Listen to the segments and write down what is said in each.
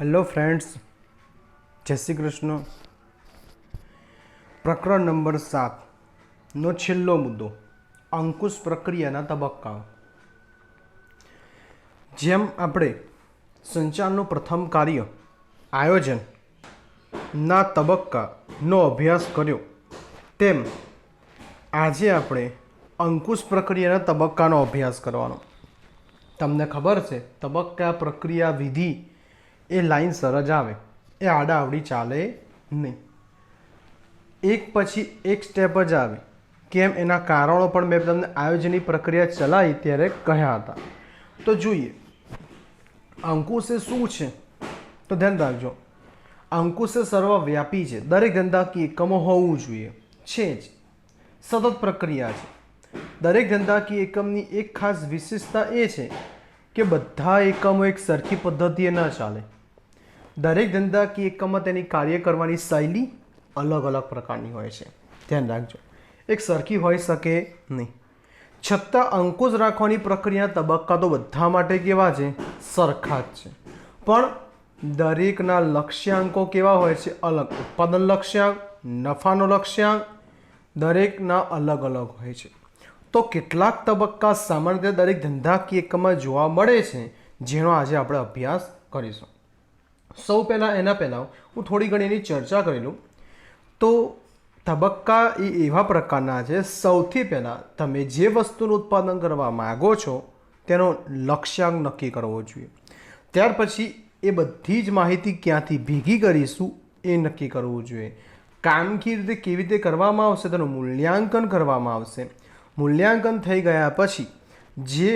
Hello friends, जय श्री कृष्ण। प्रकरण number 7 નો છેલ્લો મુદ્દો અંકુશ પ્રક્રિયાના તબક્કાઓ। જેમ આપણે સંચારનું પ્રથમ કાર્ય આયોજનના તબક્કાનો અભ્યાસ કર્યો, તેમ આજે આપણે અંકુશ પ્રક્રિયાના તબક્કાનો અભ્યાસ કરવાનો। તમને ખબર છે, તબક્કા પ્રક્રિયા વિધિ એ લાઈન સર જ આવે, એ આડાઅવળી ચાલે નહીં, એક પછી એક સ્ટેપ જ આવે। કેમ, એના કારણો પણ મેં તમને આયોજનની પ્રક્રિયા ચલાવી ત્યારે કહ્યા હતા। તો જોઈએ અંકુશ એ શું છે, તો ધ્યાન રાખજો, અંકુશ એ સર્વવ્યાપી છે, દરેક ધંધાકીય એકમો હોવું જોઈએ, છે જ, સતત પ્રક્રિયા છે। દરેક ધંધાકીય એકમની એક ખાસ વિશેષતા એ છે કે બધા એકમો એક સરખી પદ્ધતિએ ન ચાલે। દરેક ધંધાકીય એકમમાં તેની કાર્ય કરવાની શૈલી અલગ અલગ પ્રકારની હોય છે, ધ્યાન રાખજો, એક સરખી હોઈ શકે નહીં। છતાં અંકુશ રાખવાની પ્રક્રિયાના તબક્કા તો બધા માટે કેવા છે? સરખા જ છે, પણ દરેકના લક્ષ્યાંકો કેવા હોય છે? અલગ। ઉત્પાદન લક્ષ્યાંક, નફાનો લક્ષ્યાંક દરેકના અલગ અલગ હોય છે। તો કેટલાક તબક્કા સામાન્ય રીતે દરેક ધંધાકીય એકમમાં જોવા મળે છે, જેનો આજે આપણે અભ્યાસ કરીશું। સૌ પહેલાં એના પહેલાં હું થોડી ઘણી એની ચર્ચા કરી લઉં। તો તબક્કા એ એવા પ્રકારના છે, સૌથી પહેલાં તમે જે વસ્તુનું ઉત્પાદન કરવા માગો છો તેનો લક્ષ્યાંક નક્કી કરવો જોઈએ। ત્યાર પછી એ બધી જ માહિતી ક્યાંથી ભેગી કરીશું એ નક્કી કરવું જોઈએ। કામગીરી રીતે કેવી રીતે કરવામાં આવશે તેનું મૂલ્યાંકન કરવામાં આવશે। મૂલ્યાંકન થઈ ગયા પછી જે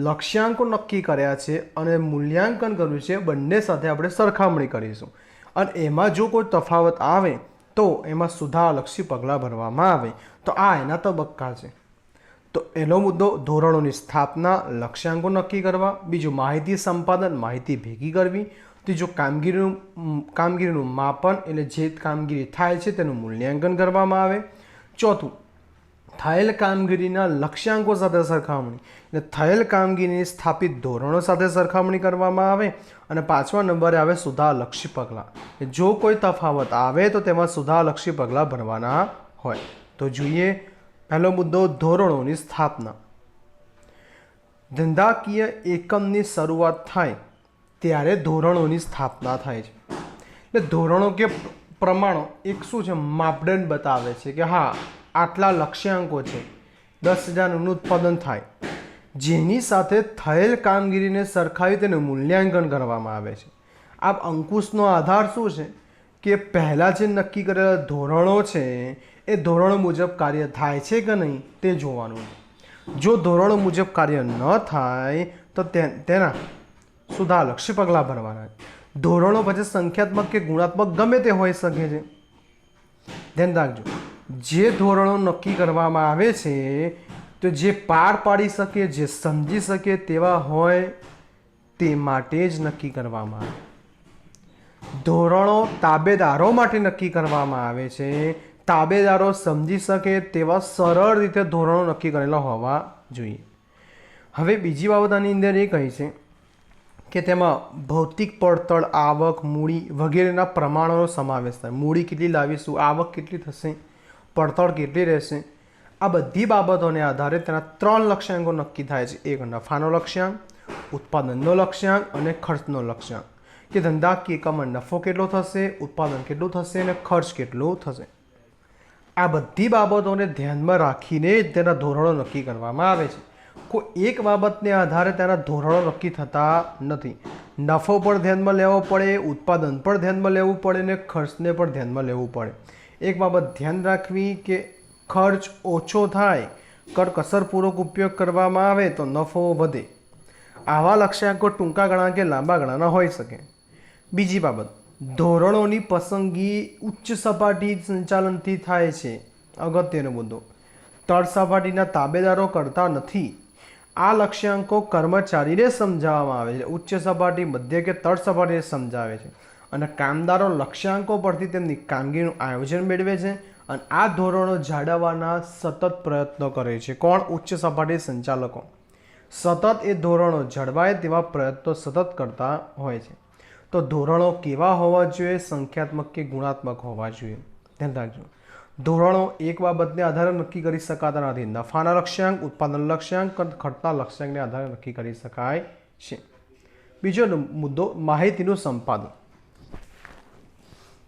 લક્ષ્યાંકો નક્કી કર્યા છે અને મૂલ્યાંકન કર્યું છે, બંને સાથે આપણે સરખામણી કરીશું, અને એમાં જો કોઈ તફાવત આવે તો એમાં સુધારલક્ષી પગલાં ભરવામાં આવે। તો આ એના તબક્કા છે। તો એનો મુદ્દો ધોરણોની સ્થાપના, લક્ષ્યાંકો નક્કી કરવા, બીજું માહિતી સંપાદન, માહિતી ભેગી કરવી, ત્રીજું કામગીરીનું માપન, એટલે જે કામગીરી થાય છે તેનું મૂલ્યાંકન કરવામાં આવે, ચોથું થયેલ કામગીરીના લક્ષ્યાંકો સાથે સરખામણી, એટલે થયેલ કામગીરીની સ્થાપિત ધોરણો સાથે સરખામણી કરવામાં આવે, અને પાંચમા નંબરે આવે સુધારલક્ષી પગલાં। જો કોઈ તફાવત આવે તો તેમાં સુધારલક્ષી પગલાં ભરવાના હોય। તો જોઈએ પહેલો મુદ્દો ધોરણોની સ્થાપના। ધંધાકીય એકમની શરૂઆત થાય ત્યારે ધોરણોની સ્થાપના થાય છે। એટલે ધોરણો કે પ્રમાણો એક શું છે? માપદંડ બતાવે છે કે હા, આટલા લક્ષ્યાંકો છે, 10,000નું ઉત્પાદન થાય, જેની સાથે થયેલ કામગીરીને સરખાવી તેનું મૂલ્યાંકન કરવામાં આવે છે। આ અંકુશનો આધાર શું છે કે પહેલાં જે નક્કી કરેલા ધોરણો છે એ ધોરણો મુજબ કાર્ય થાય છે કે નહીં તે જોવાનું। જો ધોરણો મુજબ કાર્ય ન થાય તો તેના સુધારલક્ષી પગલાં ભરવાના। ધોરણો પછી સંખ્યાત્મક કે ગુણાત્મક ગમે તે હોઈ શકે છે, ધ્યાન રાખજો। જે ધોરણો નક્કી કરવામાં આવે છે તો જે પાર પાડી શકે, જે સમજી શકે તેવા હોય તે માટે જ નક્કી કરવામાં આવે। ધોરણો તાબેદારો માટે નક્કી કરવામાં આવે છે, તાબેદારો સમજી શકે તેવા સરળ રીતે ધોરણો નક્કી કરેલા હોવા જોઈએ। હવે બીજી બાબત આની અંદર એ કહી છે કે તેમાં ભૌતિક પડતર, આવક, મૂડી વગેરેના પ્રમાણોનો સમાવેશ થાય। મૂડી કેટલી લાવીશું, આવક કેટલી થશે, પડતર કેટલી રહેશે, આ બધી બાબતોને આધારે તેના 3 લક્ષ્યાંકો નક્કી થાય છે। એક નફાનો લક્ષ્યાંક, ઉત્પાદનનો લક્ષ્યાંક અને ખર્ચનો લક્ષ્યાંક, કે ધંધાકીય એકમમાં નફો કેટલો થશે, ઉત્પાદન કેટલું થશે અને ખર્ચ કેટલો થશે। આ બધી બાબતોને ધ્યાનમાં રાખીને જ તેના ધોરણો નક્કી કરવામાં આવે છે। કોઈ એક બાબતને આધારે તેના ધોરણો નક્કી થતા નથી। નફો પણ ધ્યાનમાં લેવો પડે, ઉત્પાદન પણ ધ્યાનમાં લેવું પડે અને ખર્ચને પણ ધ્યાનમાં લેવું પડે। એક બાબત ધ્યાન રાખવી કે ખર્ચ ઓછો થાય, કરકસરપૂર્વક ઉપયોગ કરવામાં આવે તો નફો વધે। આવા લક્ષ્યાંકો ટૂંકા ગાળા કે લાંબા ગાળાના હોઈ શકે। બીજી બાબત, ધોરણોની પસંદગી ઉચ્ચ સપાટી સંચાલનથી થાય છે। અગત્યનો મુદ્દો, તળ સપાટીના તાબેદારો કરતા નથી। આ લક્ષ્યાંકો કર્મચારીને સમજાવવામાં આવે છે, ઉચ્ચ સપાટી, મધ્ય કે તળ સપાટીને સમજાવે છે, અને કામદારો લક્ષ્યાંકો પરથી તેમની કામગીરીનું આયોજન મેળવે છે, અને આ ધોરણો જાળવવાના સતત પ્રયત્નો કરે છે। કોણ? ઉચ્ચ સપાટી સંચાલકો સતત એ ધોરણો જળવાય તેવા પ્રયત્નો સતત કરતા હોય છે। તો ધોરણો કેવા હોવા જોઈએ? સંખ્યાત્મક કે ગુણાત્મક હોવા જોઈએ. ધ્યાન રાખજો. ધોરણો એક બાબતને આધારે નક્કી કરી શકાતા નથી. નફાના લક્ષ્યાંક, ઉત્પાદન લક્ષ્યાંક, ખર્ચના લક્ષ્યાંકને આધારે નક્કી કરી શકાય છે. બીજો મુદ્દો માહિતીનું સંપાદન.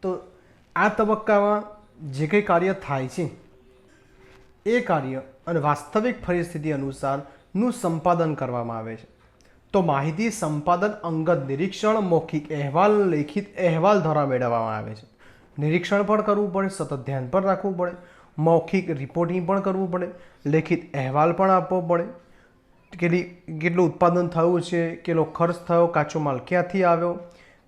તો આ તબક્કામાં જે કંઈ કાર્ય થાય છે એ કાર્ય અને વાસ્તવિક પરિસ્થિતિ અનુસારનું સંપાદન કરવામાં આવે છે. તો માહિતી સંપાદન અંગત નિરીક્ષણ, મૌખિક અહેવાલ, લેખિત અહેવાલ દ્વારા મેળવવામાં આવે છે. નિરીક્ષણ પણ કરવું પડે, સતત ધ્યાન પણ રાખવું પડે, મૌખિક રિપોર્ટિંગ પણ કરવું પડે, લેખિત અહેવાલ પણ આપવો પડે. કેટલું ઉત્પાદન થયું છે, કેટલો ખર્ચ થયો, કાચો માલ ક્યાંથી આવ્યો,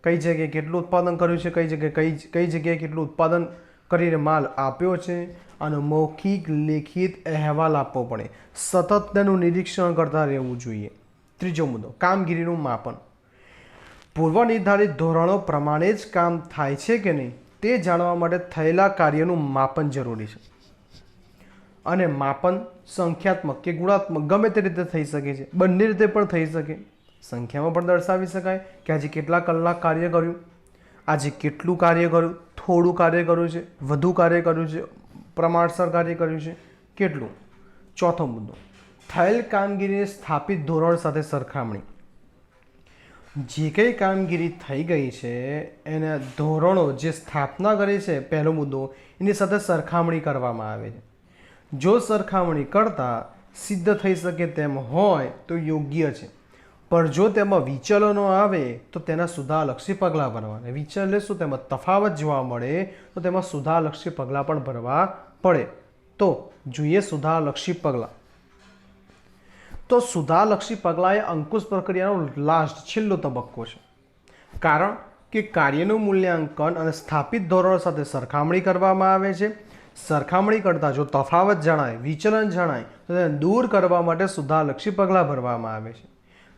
કઈ જગ્યાએ કેટલું ઉત્પાદન કર્યું છે, કઈ જગ્યાએ કેટલું ઉત્પાદન કરીને માલ આપ્યો છે, અને મૌખિક લેખિત અહેવાલ આપવો પડે. સતત તેનું નિરીક્ષણ કરતા રહેવું જોઈએ. ત્રીજો મુદ્દો કામગીરીનું માપન. પૂર્વ નિર્ધારિત ધોરણો પ્રમાણે જ કામ થાય છે કે નહીં તે જાણવા માટે થયેલા કાર્યનું માપન જરૂરી છે. અને માપન સંખ્યાત્મક કે ગુણાત્મક ગમે તે રીતે થઈ શકે છે. બંને રીતે પણ થઈ શકે. સંખ્યામાં પણ દર્શાવી શકાય કે આજે કેટલા કલાક કાર્ય કર્યું, આજે કેટલું કાર્ય કર્યું, થોડું કાર્ય કર્યું છે, વધુ કાર્ય કર્યું છે, પ્રમાણસર કાર્ય કર્યું છે, કેટલું. ચોથો મુદ્દો થયેલ કામગીરીને સ્થાપિત ધોરણ સાથે સરખામણી. જે કંઈ કામગીરી થઈ ગઈ છે એના ધોરણો જે સ્થાપના કરી છે, પહેલો મુદ્દો, એની સાથે સરખામણી કરવામાં આવે છે. જો સરખામણી કરતાં સિદ્ધ થઈ શકે તેમ હોય તો યોગ્ય છે, પણ જો તેમાં વિચલનો આવે તો તેના સુધારલક્ષી પગલાં ભરવાના. વિચલન એટલે શું? તેમાં તફાવત જોવા મળે તો તેમાં સુધારલક્ષી પગલાં પણ ભરવા પડે. તો જોઈએ સુધારલક્ષી પગલાં. તો સુધારલક્ષી પગલાં એ અંકુશ પ્રક્રિયાનો છેલ્લો તબક્કો છે. કારણ કે કાર્યનું મૂલ્યાંકન અને સ્થાપિત ધોરણો સાથે સરખામણી કરવામાં આવે છે. સરખામણી કરતાં જો તફાવત જણાય, વિચલન જણાય તો તેને દૂર કરવા માટે સુધારલક્ષી પગલાં ભરવામાં આવે છે.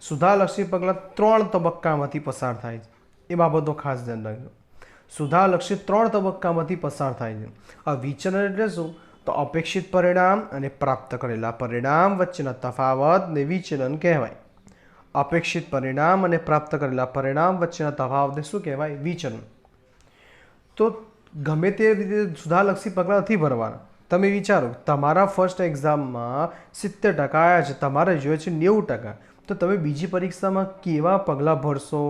સુધારલક્ષી પગલાં 3 તબક્કામાંથી પસાર થાય છે. એ બાબતો ખાસ ધ્યાન રાખજો. સુધારલક્ષી 3 તબક્કામાંથી પસાર થાય છે. આ વિચલન એટલે શું? તો અપેક્ષિત પરિણામ અને પ્રાપ્ત કરેલા પરિણામ વચ્ચેના તફાવતને વિચલન કહેવાય. અપેક્ષિત પરિણામ અને પ્રાપ્ત કરેલા પરિણામ વચ્ચેના તફાવતને શું કહેવાય? વિચલન. તો ગમે તે રીતે સુધારલક્ષી પગલાં નથી ભરવાના. તમે વિચારો, તમારા ફર્સ્ટ એક્ઝામમાં 70% આવ્યા છે, તમારે જોઈએ છે 90%, તો તમે બીજી પરીક્ષામાં કેવા પગલાં ભરશો,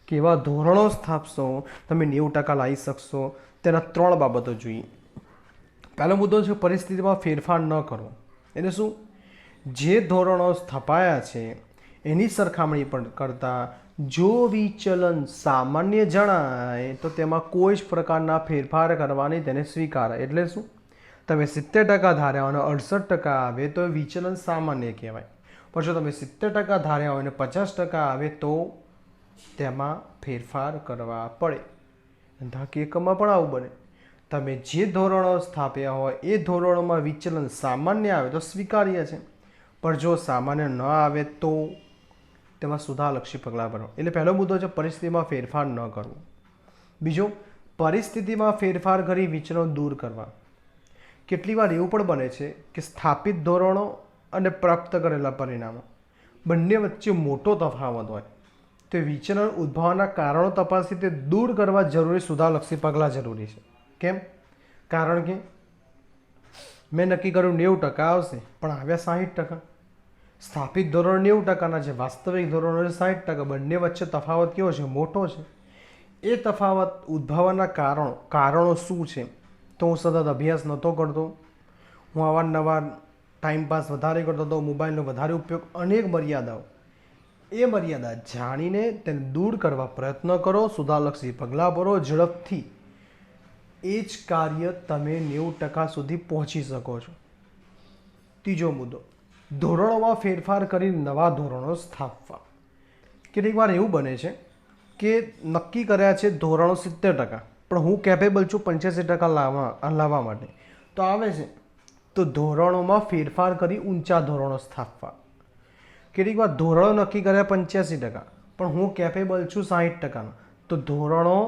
કેવા ધોરણો સ્થાપશો, તમે 90% લાવી શકશો? તેના 3 બાબતો જોઈએ. પહેલો મુદ્દો છે પરિસ્થિતિમાં ફેરફાર ન કરવો. એટલે શું? જે ધોરણો સ્થપાયા છે એની સરખામણી પણ કરતાં જો વિચલન સામાન્ય જણાય તો તેમાં કોઈ જ પ્રકારના ફેરફાર કરવાની તેને સ્વીકારાય. એટલે શું? તમે 70% ધાર્યા અને 68% આવે તો વિચલન સામાન્ય કહેવાય. પણ જો તમે 70% ધાર્યા હોય અને 50% આવે તો તેમાં ફેરફાર કરવા પડે. ધંધા એકમમાં પણ આવું બને. તમે જે ધોરણો સ્થાપ્યા હોય એ ધોરણોમાં વિચલન સામાન્ય આવે તો સ્વીકાર્ય છે, પણ જો સામાન્ય ન આવે તો તેમાં સુધારલક્ષી પગલાં ભરવા. એટલે પહેલો મુદ્દો છે પરિસ્થિતિમાં ફેરફાર ન કરવો. બીજો, પરિસ્થિતિમાં ફેરફાર કરી વિચલનો દૂર કરવા. કેટલી વાર એવું પણ બને છે કે સ્થાપિત ધોરણો અને પ્રાપ્ત કરેલા પરિણામો બંને વચ્ચે મોટો તફાવત હોય તો વિચલન ઉદ્ભવવાના કારણો તપાસી તે દૂર કરવા જરૂરી સુધારલક્ષી પગલાં જરૂરી છે. કેમ? કારણ કે મેં નક્કી કર્યું 90% આવશે પણ આવ્યા 60%. સ્થાપિત ધોરણ 90%ના છે, વાસ્તવિક ધોરણો 60%. બંને વચ્ચે તફાવત કેવો છે? મોટો છે. એ તફાવત ઉદ્ભવવાના કારણો શું છે? તો હું સતત અભ્યાસ નહોતો કરતો, હું અવારનવાર ટાઈમપાસ વધારે કરતો હતો, મોબાઈલનો વધારે ઉપયોગ, અનેક મર્યાદાઓ. એ મર્યાદા જાણીને તેને દૂર કરવા પ્રયત્ન કરો, સુધારલક્ષી પગલાં ભરો ઝડપથી. એ જ કાર્ય તમે 90% સુધી પહોંચી શકો છો. ત્રીજો મુદ્દો, ધોરણોમાં ફેરફાર કરી નવા ધોરણો સ્થાપવા. કેટલીક વાર એવું બને છે કે નક્કી કર્યા છે ધોરણો 70%, પણ હું કેપેબલ છું 85% લાવવા માટે. તો આવે છે તો ધોરણોમાં ફેરફાર કરી ઊંચા ધોરણો સ્થાપવા. કેટલીક વાર ધોરણો નક્કી કર્યા 85%, પણ હું કેપેબલ છું 60%, તો ધોરણો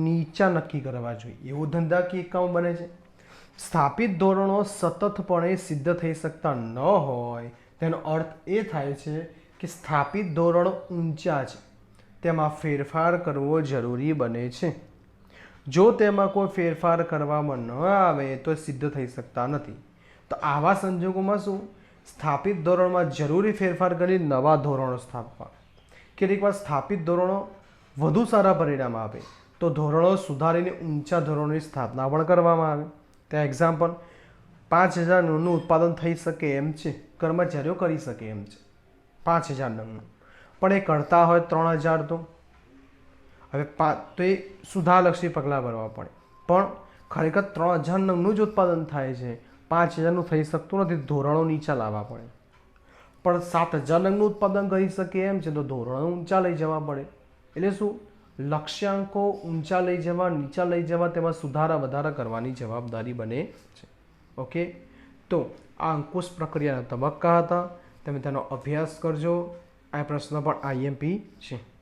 નીચા નક્કી કરવા જોઈએ. એવું ધંધાકીય કામ બને છે. સ્થાપિત ધોરણો સતતપણે સિદ્ધ થઈ શકતા ન હોય તેનો અર્થ એ થાય છે કે સ્થાપિત ધોરણો ઊંચા છે, તેમાં ફેરફાર કરવો જરૂરી બને છે. જો તેમાં કોઈ ફેરફાર કરવામાં ન આવે તો સિદ્ધ થઈ શકતા નથી. તો આવા સંજોગોમાં શું, સ્થાપિત ધોરણમાં જરૂરી ફેરફાર કરી નવા ધોરણો સ્થાપવા. કેટલીક વાર સ્થાપિત ધોરણો વધુ સારા પરિણામ આપે તો ધોરણો સુધારીને ઊંચા ધોરણોની સ્થાપના પણ કરવામાં આવે. ત્યાં એક્ઝામ્પલ 5000 નંગનું ઉત્પાદન થઈ શકે એમ છે, કર્મચારીઓ કરી શકે એમ છે 5000 નંગનું, પણ એ કરતા હોય 3000 તો હવે તો એ સુધારલક્ષી પગલાં ભરવા પડે. પણ ખરેખર 3000 નંગનું જ ઉત્પાદન થાય છે, 5000નું થઈ શકતું નથી, ધોરણો નીચા લાવવા પડે. પણ 7000 નંગનું ઉત્પાદન કરી શકે એમ છે તો ધોરણો ઊંચા લઈ જવા પડે. એટલે શું, લક્ષ્યાંકો ઊંચા લઈ જવા, નીચા લઈ જવા, તેમાં સુધારા વધારા કરવાની જવાબદારી બને છે. ઓકે, તો આ અંકુશ પ્રક્રિયાના તબક્કા હતા. તમે તેનો અભ્યાસ કરજો. આ પ્રશ્ન પણ IMP છે.